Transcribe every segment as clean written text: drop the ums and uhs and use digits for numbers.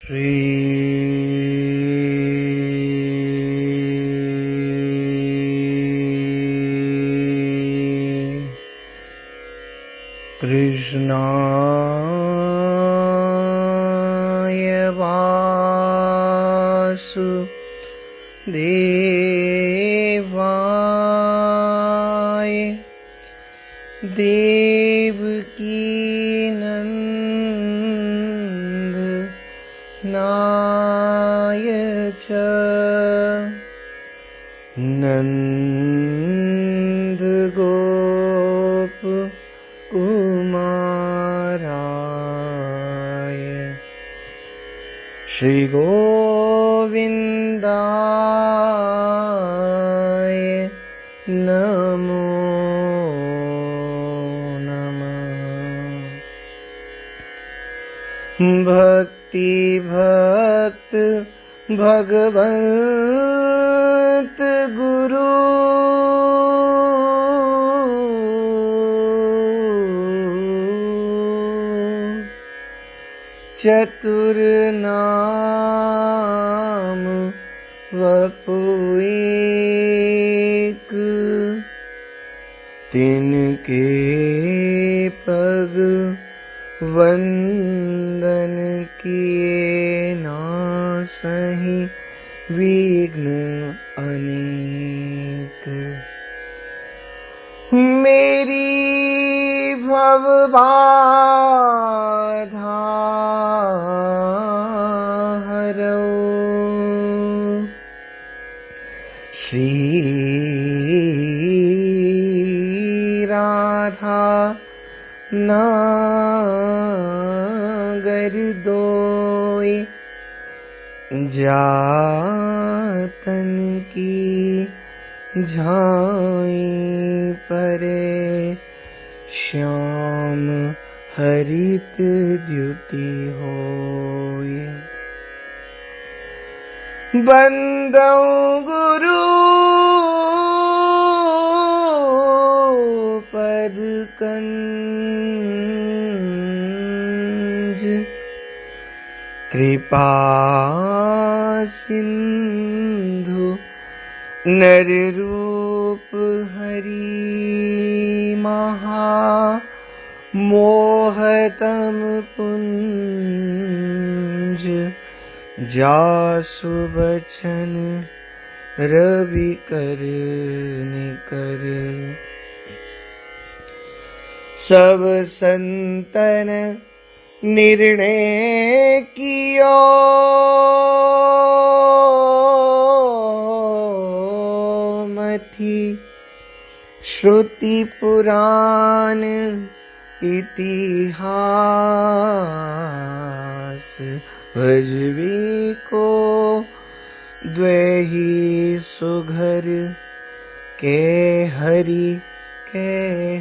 श्री कृष्णाय वासुदेवाय देवकी नंदनाय च नंदगोप कुमाराय श्री गोविंदाय नमो नमः। भक्ति भक्त भगवंत गुरु चतुर नाम वपु एक, तिनके पग वंदन किए नासहि विघ्न अनेक। मेरी भव बाधा हरो श्री राधा नागर दोय, जातन की झाई परे श्याम हरित द्युति होय। बंदौ गुरु पद कंज, कृपा सिंधु नर रूप हरि महा मोहतम पुंज, जासु बचन रवि कर निकर। सब संतन निर्णय कियो, मथि श्रुति पुराण इतिहास। भजवी को द्वेही सुघर, के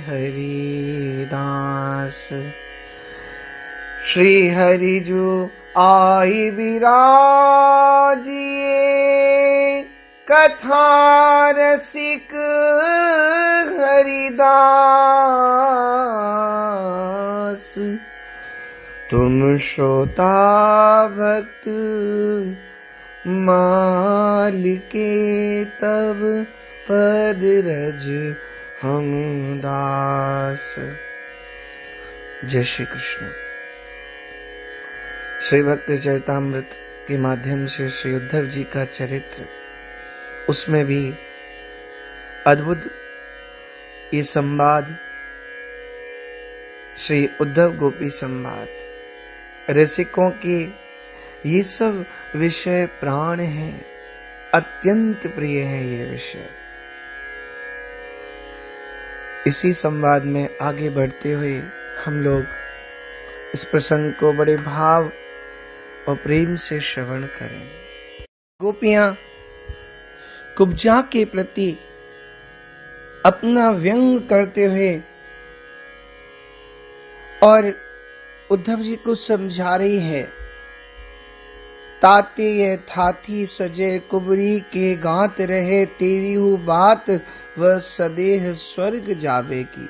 हरिदास। श्री हरि जो आई विराजिए, कथा रसिक हरिदास। तुम श्रोता भक्त मालिके, तब पद रज हम दास। जय श्री कृष्ण। श्री भक्त चरितामृत के माध्यम से श्री उद्धव जी का चरित्र, उसमें भी अद्भुत ये संवाद, श्री उद्धव गोपी संवाद, रसिकों के ये सब विषय प्राण हैं, अत्यंत प्रिय है ये विषय। इसी संवाद में आगे बढ़ते हुए हम लोग इस प्रसंग को बड़े भाव और प्रेम से श्रवण करें। गोपियां कुब्जा के प्रति अपना व्यंग करते हुए और उद्धव जी को समझा रही है। ताते ये थाथी सजे कुबरी के गात रहे, तेरी हु बात वह सदेह स्वर्ग जावेगी।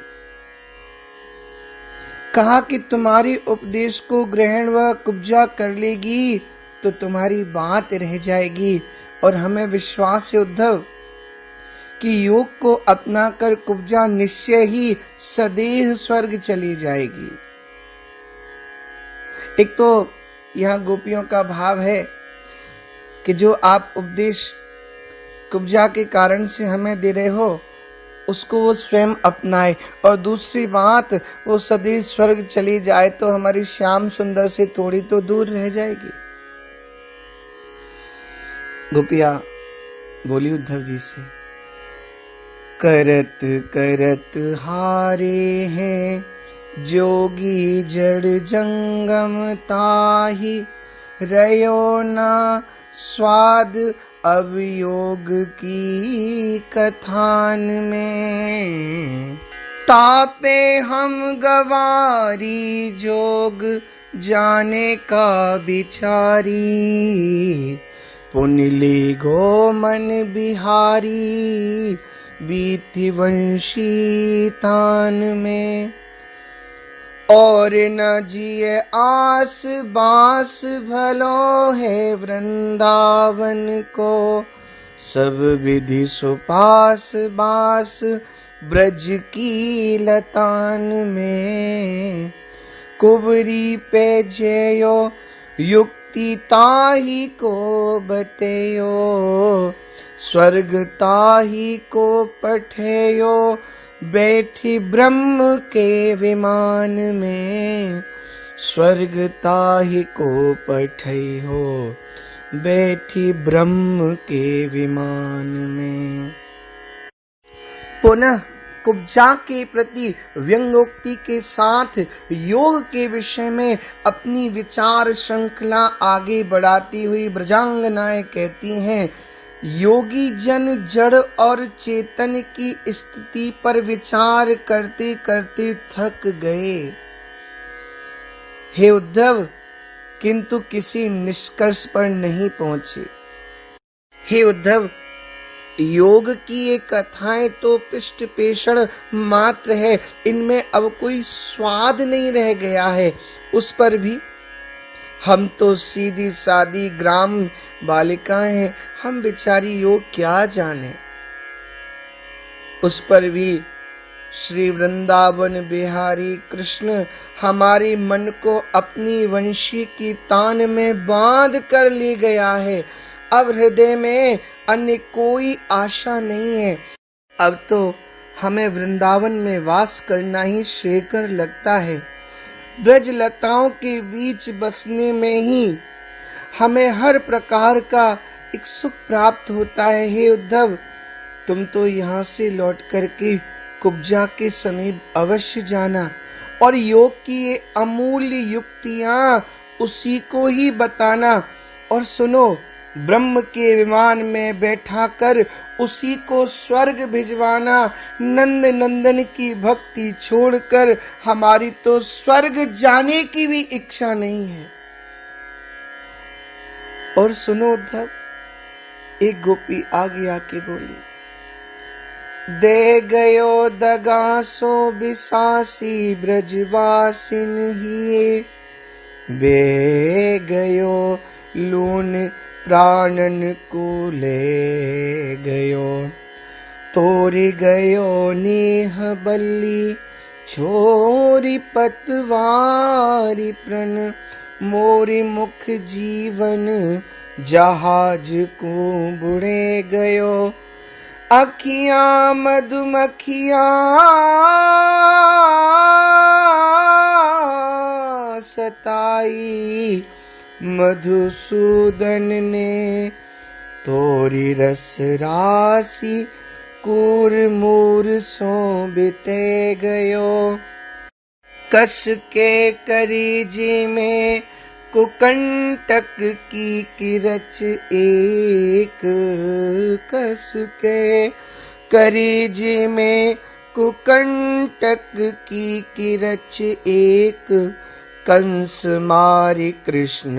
कहा कि तुम्हारे उपदेश को ग्रहण वह कुब्जा कर लेगी तो तुम्हारी बात रह जाएगी। और हमें विश्वास है उद्धव कि योग को अपनाकर कुब्जा निश्चय ही सदैव स्वर्ग चली जाएगी। एक तो यहाँ गोपियों का भाव है कि जो आप उपदेश कुब्जा के कारण से हमें दे रहे हो उसको वो स्वयं अपनाए, और दूसरी बात वो सदैव स्वर्ग चली जाए तो हमारी श्याम सुंदर से थोड़ी तो दूर रह जाएगी। गोपिया बोली उद्धव जी से, करत करत हारे हैं जोगी जड़ जंगम ताहि, रयो ना स्वाद अब योग की कथान में। तापे हम गवारी जोग जाने का बिचारी, पुनिले गो मन बिहारी बीति वंशी तान में। और न जिए आस बास भलो है वृंदावन को, सब विधि सुपास बास ब्रज की लतान में। कुबरी पे जयो युक्ति ताही को बतेयो, स्वर्ग ताही को पठेयो बैठी ब्रह्म के विमान में। स्वर्ग ताही को पठई हो बैठी ब्रह्म के विमान में। पुनः कुब्जा के प्रति व्यंग्योक्ति के साथ योग के विषय में अपनी विचार श्रृंखला आगे बढ़ाती हुई ब्रजांगनाएं कहती हैं, योगी जन जड़ और चेतन की स्थिति पर विचार करते करते थक गए। हे उद्धव, किंतु किसी निष्कर्ष पर नहीं पहुंचे। हे उद्धव, योग की ये कथाएं तो पृष्ठ पेषण मात्र है, इनमें अब कोई स्वाद नहीं रह गया है। उस पर भी हम तो सीधी सादी ग्राम बालिकाएं हैं, हम बेचारी योग क्या जाने। उस पर भी श्री वृंदावन बिहारी कृष्ण हमारी मन को अपनी वंशी की तान में बांध कर ले गया है। अब हृदय में अन्य कोई आशा नहीं है। अब तो हमें वृंदावन में वास करना ही श्रेयकर लगता है। ब्रज लताओं के बीच बसने में ही हमें हर प्रकार का एक सुख प्राप्त होता है। हे उद्धव, तुम तो यहाँ से लौट करके कुब्जा के समीप अवश्य जाना और योग की ये अमूल्य युक्तियां उसी को ही बताना। और सुनो, ब्रह्म के विमान में बैठा कर उसी को स्वर्ग भिजवाना। नंद नंदन की भक्ति छोड़कर हमारी तो स्वर्ग जाने की भी इच्छा नहीं है। और सुनो उद्धव, एक गोपी आगे आके बोली, दे गयो दगा सो बिसासी ब्रजवासिन ही, बे गयो लून प्राणन को ले गयो, तोरी गयो नेह बल्ली छोरी पतवारी प्रण, मोरी मुख जीवन जहाज को बुड़े गयो, अखियां मधुमक्खियां सताई मधुसूदन ने, तोरी रस राशि कूर मूर सो बिते गयो, कस के करीजी में कुकंटक की किरच एक, कस के करीजी में कुकंटक की किरच एक, कंस मारी कृष्ण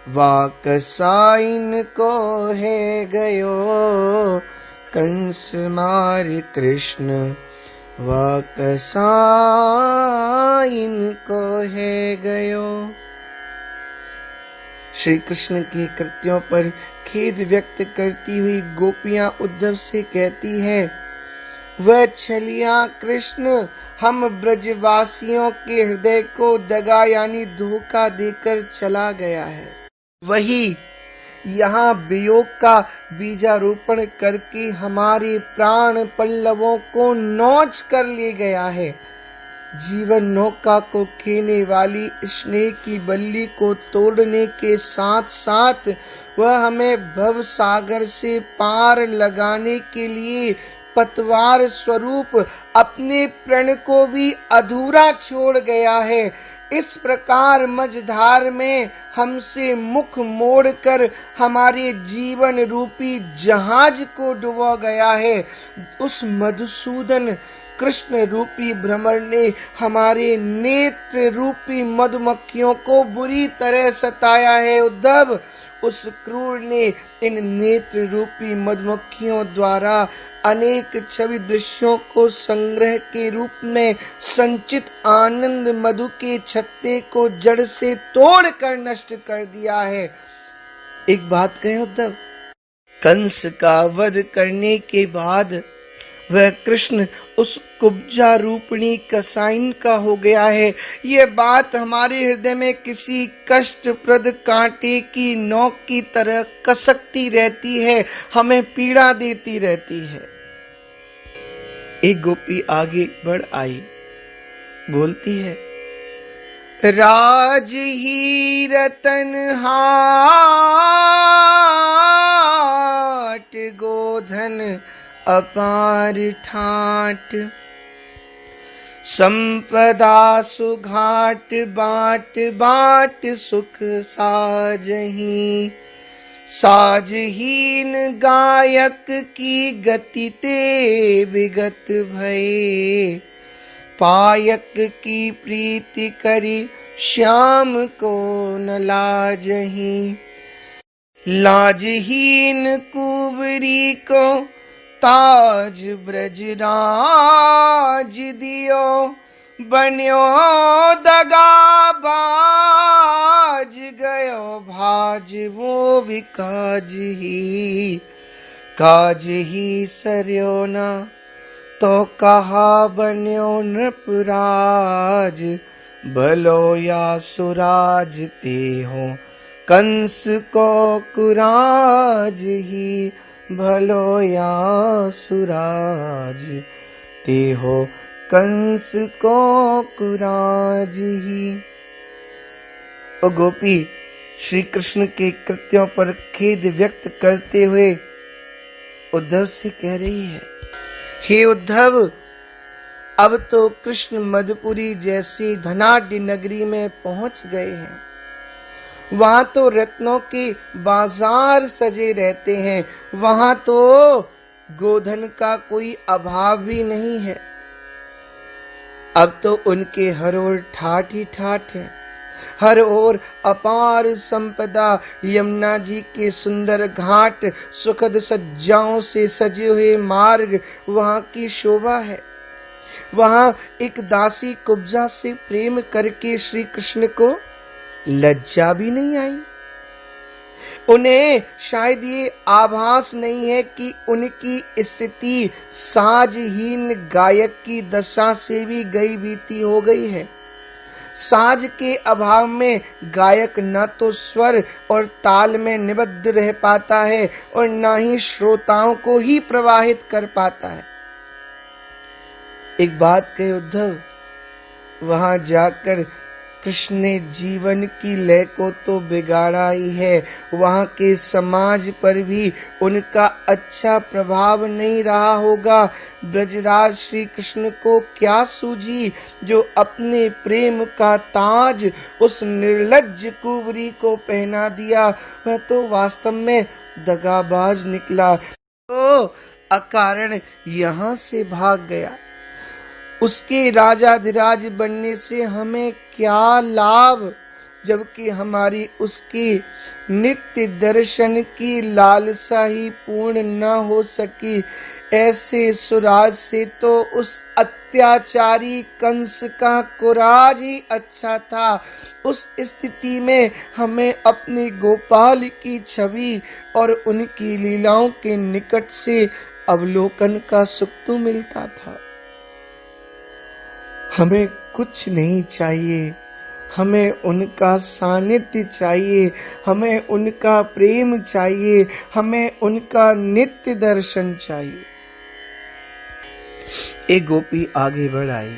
वाकसाइन को है गयो, कंस मारी कृष्ण वाकसाइन को है गयो। श्री कृष्ण के कृत्यों पर खेद व्यक्त करती हुई गोपियां उद्धव से कहती हैं, वह छलिया कृष्ण हम ब्रजवासियों के हृदय को दगा यानी धोखा देकर चला गया है। वही यहाँ वियोग का बीजारोपण करके हमारे प्राण पल्लवों को नोच कर ले गया है। जीवन नौका को खेने वाली स्नेह की बल्ली को तोड़ने के साथ साथ वह हमें भव सागर से पार लगाने के लिए पतवार स्वरूप अपने प्रण को भी अधूरा छोड़ गया है। इस प्रकार मझधार में हमसे मुख मोड़कर हमारे जीवन रूपी जहाज को डुबो गया है। उस मधुसूदन कृष्ण रूपी भ्रमर ने हमारे नेत्र रूपी मधुमक्खियों को बुरी तरह सताया है। उद्धव, उस क्रूर ने इन नेत्र रूपी मधुमक्खियों द्वारा अनेक छवि दृश्यों को संग्रह के रूप में संचित आनंद मधु के छत्ते को जड़ से तोड़कर नष्ट कर दिया है। एक बात कहें उद्धव, कंस का वध करने के बाद वह कृष्ण उस कुब्जा रूपणी कसाइन का हो गया है। ये बात हमारे हृदय में किसी कष्टप्रद कांटे की नोक की तरह कसकती रहती है, हमें पीड़ा देती रहती है। एक गोपी आगे बढ़ आई, बोलती है, राज ही रतन हाट गोधन अपार ठाट, संपदा सुघाट बाट बाट सुख साजही, साजहीन गायक की गति ते विगत भये, पायक की प्रीति करी श्याम को न लाजही, लाजहीन कुबरी को ताज ब्रजराज दियो, बन्यो दगाबाज गयो भाज वो भी काज ही, काज ही सरयो ना तो कहा बन्यो नृपराज, भलो या सुराज ते हो कंस को कुराज ही, भलो या सुराज ते हो कंस को कुराज ही। ओ गोपी श्री कृष्ण के कृत्यों पर खेद व्यक्त करते हुए उद्धव से कह रही है, हे उद्धव, अब तो कृष्ण मधुपुरी जैसी धनाढ्य नगरी में पहुंच गए हैं। वहां तो रत्नों के बाजार सजे रहते हैं, वहां तो गोधन का कोई अभाव भी नहीं है। अब तो उनके हर ओर ठाठ ही ठाठ है, हर ओर अपार संपदा, यमुना जी के सुंदर घाट, सुखद सज्जाओं से सजे हुए मार्ग वहां की शोभा है। वहां एक दासी कुब्जा से प्रेम करके श्री कृष्ण को लज्जा भी नहीं आई। उन्हें शायद ये आभास नहीं है कि उनकी स्थिति साजहीन गायक की दशा से भी गई बीती हो गई है। साज के अभाव में गायक न तो स्वर और ताल में निबद्ध रह पाता है और न ही श्रोताओं को ही प्रवाहित कर पाता है। एक बात कहे उद्धव, वहां जाकर कृष्ण ने जीवन की लय को तो बिगाड़ा ही है, वहां के समाज पर भी उनका अच्छा प्रभाव नहीं रहा होगा। ब्रजराज श्री कृष्ण को क्या सूझी जो अपने प्रेम का ताज उस निर्लज्ज कुंवरी को पहना दिया। वह तो वास्तव में दगाबाज निकला, तो अकारण यहाँ से भाग गया। उसके राजाधिराज बनने से हमें क्या लाभ, जबकि हमारी उसकी नित्य दर्शन की लालसा ही पूर्ण न हो सकी। ऐसे सुराज से तो उस अत्याचारी कंस का कुराज ही अच्छा था। उस स्थिति में हमें अपने गोपाल की छवि और उनकी लीलाओं के निकट से अवलोकन का सुख तो मिलता था। हमें कुछ नहीं चाहिए, हमें उनका सानिध्य चाहिए, हमें उनका प्रेम चाहिए, हमें उनका नित्य दर्शन चाहिए। एक गोपी आगे बढ़ आई।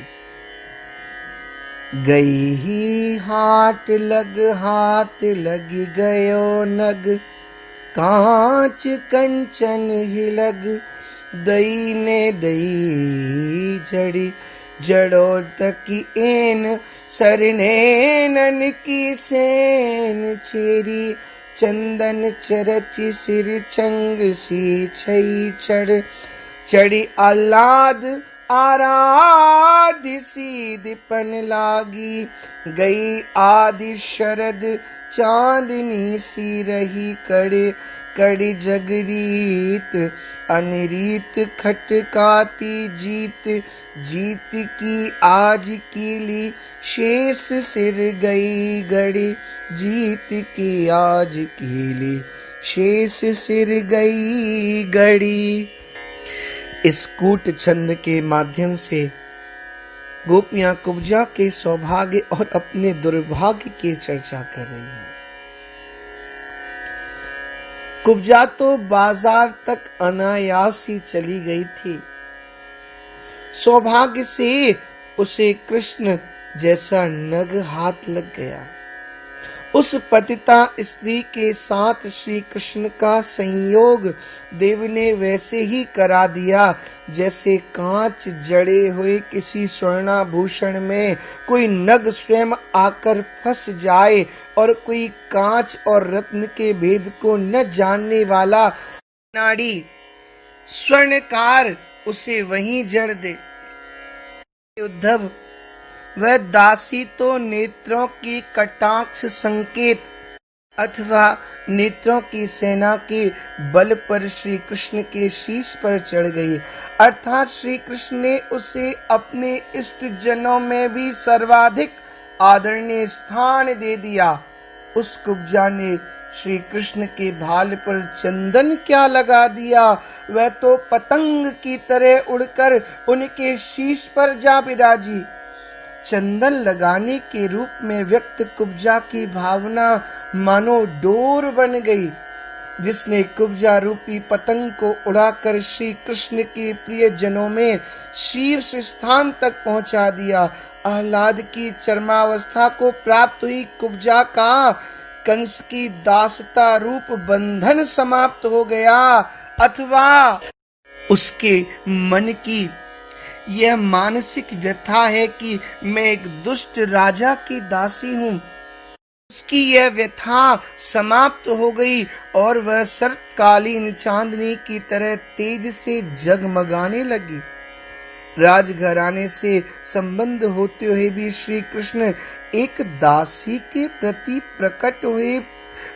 गई ही हाट हाथ लगी गयो नग, कांच कंचन ही लग, दई ने दई जड़ी, जड़ो तकी एन सरने नन की सेन, छेरी चंदन चरची सिर चंग सी छई चढ़, चढ़ी आह्लाद आराध्य सी दिपन लागी, गई आदि शरद चांदनी सी रही कड़े, कड़ी जगरीत अनरीत खटकाती जीत, जीत की आज कीली शेष सिर गई गड़ी, जीत की आज कीली शेष सिर गई गड़ी। इस कूट छंद के माध्यम से गोपियां कुब्जा के सौभाग्य और अपने दुर्भाग्य की चर्चा कर रही हैं। कुब्जा तो बाजार तक अनायास ही चली गई थी। सौभाग्य से उसे कृष्ण जैसा नग हाथ लग गया। उस पतिता स्त्री के साथ श्री कृष्ण का संयोग देव ने वैसे ही करा दिया जैसे कांच जड़े हुए किसी स्वर्णाभूषण में कोई नग स्वयं आकर फंस जाए और कोई कांच और रत्न के भेद को न जानने वाला नाड़ी स्वर्णकार उसे वहीं जड़ दे। उद्धव, वह दासी तो नेत्रों की कटाक्ष संकेत अथवा नेत्रों की सेना के बल पर श्री कृष्ण के शीश पर चढ़ गई, अर्थात श्री कृष्ण ने उसे अपने इष्ट जनों में भी सर्वाधिक आदरणीय स्थान दे दिया। उस कुब्जा ने श्री कृष्ण के भाल पर चंदन क्या लगा दिया, वह तो पतंग की तरह उड़कर उनके शीश पर जा बिराजी। चंदन लगाने के रूप में व्यक्त कुब्जा की भावना मानो डोर बन गई, जिसने कुब्जा रूपी पतंग को उड़ाकर श्री कृष्ण के प्रिय जनों में शीर्ष स्थान तक पहुंचा दिया। आह्लाद की चरमावस्था को प्राप्त हुई कुब्जा का कंस की दासता रूप बंधन समाप्त हो गया, अथवा उसके मन की यह मानसिक व्यथा है कि मैं एक दुष्ट राजा की दासी हूँ, उसकी यह व्यथा समाप्त हो गई और वह शरतकालीन चांदनी की तरह तेज से जगमगाने लगी। राजघराने से संबंध होते हुए भी श्री कृष्ण एक दासी के प्रति प्रकट हुए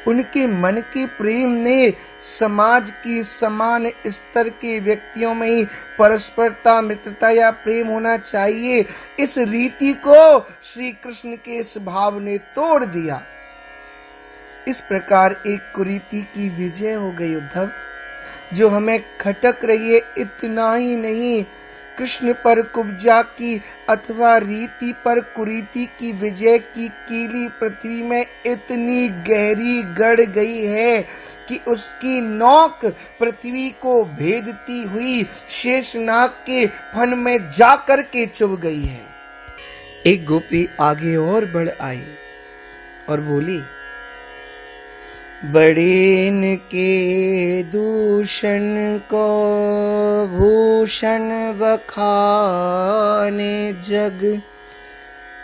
उनके मन के प्रेम ने समाज की समान स्तर के व्यक्तियों में ही परस्परता, मित्रता या प्रेम होना चाहिए, इस रीति को श्री कृष्ण के स्वभाव ने तोड़ दिया। इस प्रकार एक कुरीति की विजय हो गई उद्धव, जो हमें खटक रही है। इतना ही नहीं, कृष्ण पर कुब्जा की अथवा रीति पर कुरीति की विजय की कीली पृथ्वी में इतनी गहरी गड़ गई है कि उसकी नोक पृथ्वी को भेदती हुई शेषनाग के फन में जाकर के चुभ गई है। एक गोपी आगे और बढ़ आई और बोली, बड़ेन के दूषण को भूषण बखाने जग,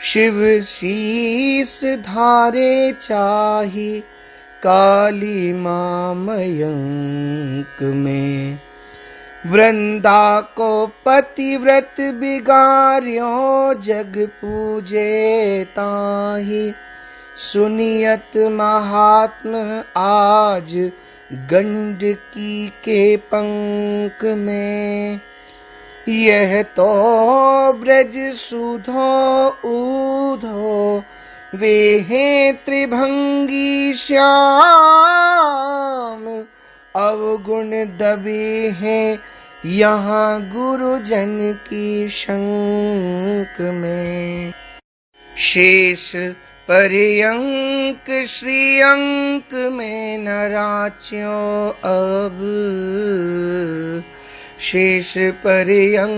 शिव शीस धारे चाही काली माँ मयंक में, वृंदा को पतिव्रत बिगार्यो जग पूजे ताही, सुनियत महात्म आज गंडकी के पंख में। यह तो ब्रज सुधो ऊधो वे हैं त्रिभंगी श्याम। अवगुण दबे हैं यहाँ गुरुजन की शंक में। शेष पर्यंक श्रीअंक में न राच्यो अब। शेष पर्यंक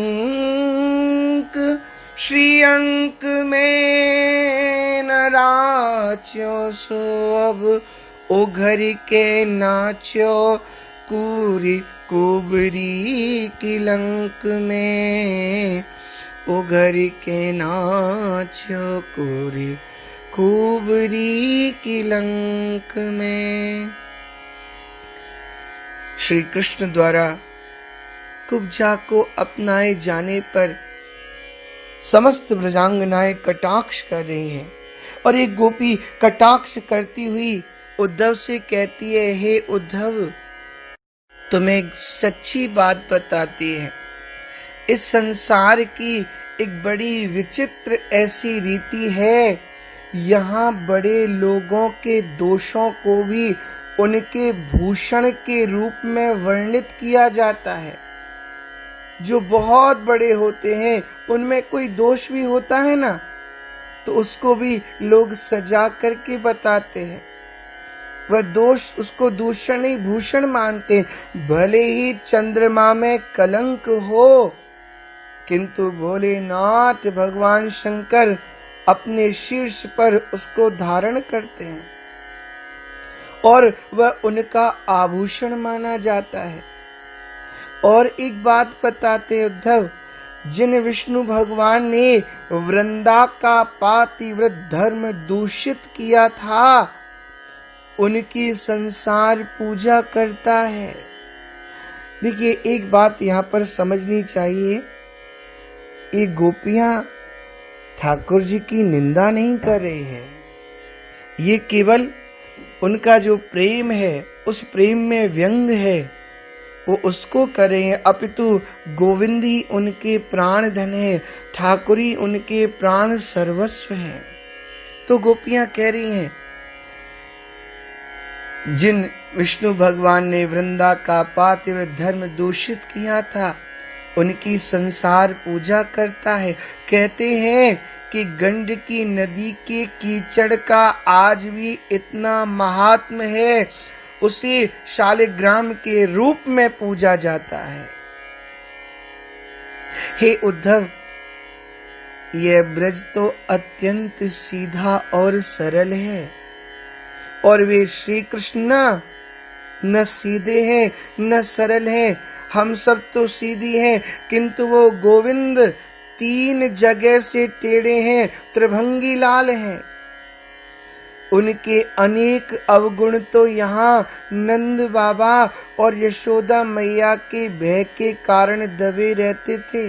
श्रीअंक में न राच्यो सो अब। उघर के नाच्यो कूरी कुबरी की लंक में। उघर के नाच्यो कूरी कुबरी की लंक में। श्री कृष्ण द्वारा कुब्जा को अपनाए जाने पर समस्त ब्रजांगनाएं कटाक्ष कर रही हैं और एक गोपी कटाक्ष करती हुई उद्धव से कहती है, हे उद्धव, तुम्हें एक सच्ची बात बताती है। इस संसार की एक बड़ी विचित्र ऐसी रीति है, यहाँ बड़े लोगों के दोषों को भी उनके भूषण के रूप में वर्णित किया जाता है। जो बहुत बड़े होते हैं उनमें कोई दोष भी होता है ना, तो उसको भी लोग सजा करके बताते हैं। वह दोष उसको दूषण नहीं भूषण मानते हैं। भले ही चंद्रमा में कलंक हो, किंतु भोलेनाथ भगवान शंकर अपने शीर्ष पर उसको धारण करते हैं और वह उनका आभूषण माना जाता है। और एक बात बताते उद्धव, जिन विष्णु भगवान ने वृंदा का पातिव्रत धर्म दूषित किया था, उनकी संसार पूजा करता है। देखिए, एक बात यहाँ पर समझनी चाहिए, ये गोपियां ठाकुर जी की निंदा नहीं कर रही है। ये केवल उनका जो प्रेम है, उस प्रेम में व्यंग है, वो उसको कर रहे हैं। अपितु गोविंद ही उनके प्राण धन है, ठाकुरी उनके प्राण सर्वस्व हैं। तो गोपियां कह रही हैं, जिन विष्णु भगवान ने वृंदा का पातिव्रत धर्म दूषित किया था, उनकी संसार पूजा करता है। कहते हैं कि गंडकी नदी के कीचड़ का आज भी इतना महात्म है, उसे शालिग्राम के रूप में पूजा जाता है। हे उद्धव, यह ब्रज तो अत्यंत सीधा और सरल है, और वे श्री कृष्ण न सीधे हैं न सरल हैं। हम सब तो सीधी हैं, किंतु वो गोविंद 3 जगह से टेढ़े हैं, त्रिभंगी लाल हैं। उनके अनेक अवगुण तो यहाँ नंद बाबा और यशोदा मैया के भय के कारण दबे रहते थे,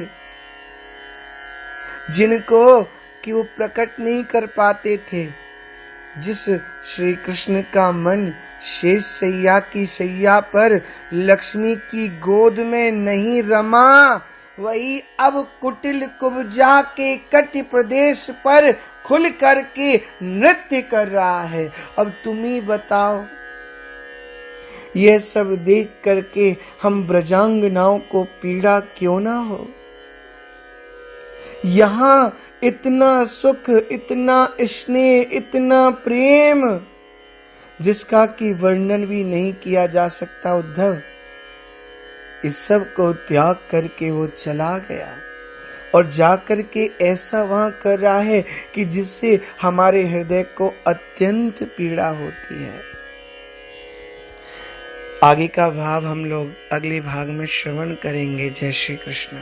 जिनको कि वो प्रकट नहीं कर पाते थे। जिस श्री कृष्ण का मन शेष सैया की सैया पर लक्ष्मी की गोद में नहीं रमा, वही अब कुटिल कुब्जा के कटि प्रदेश पर खुल करके नृत्य कर रहा है। अब तुम ही बताओ, यह सब देख करके हम ब्रजांगनाओं को पीड़ा क्यों ना हो। यहाँ इतना सुख, इतना स्नेह, इतना प्रेम, जिसका कि वर्णन भी नहीं किया जा सकता। उद्धव, इस सब को त्याग करके वो चला गया और जाकर के ऐसा वहां कर रहा है कि जिससे हमारे हृदय को अत्यंत पीड़ा होती है। आगे का भाव हम लोग अगले भाग में श्रवण करेंगे। जय श्री कृष्ण।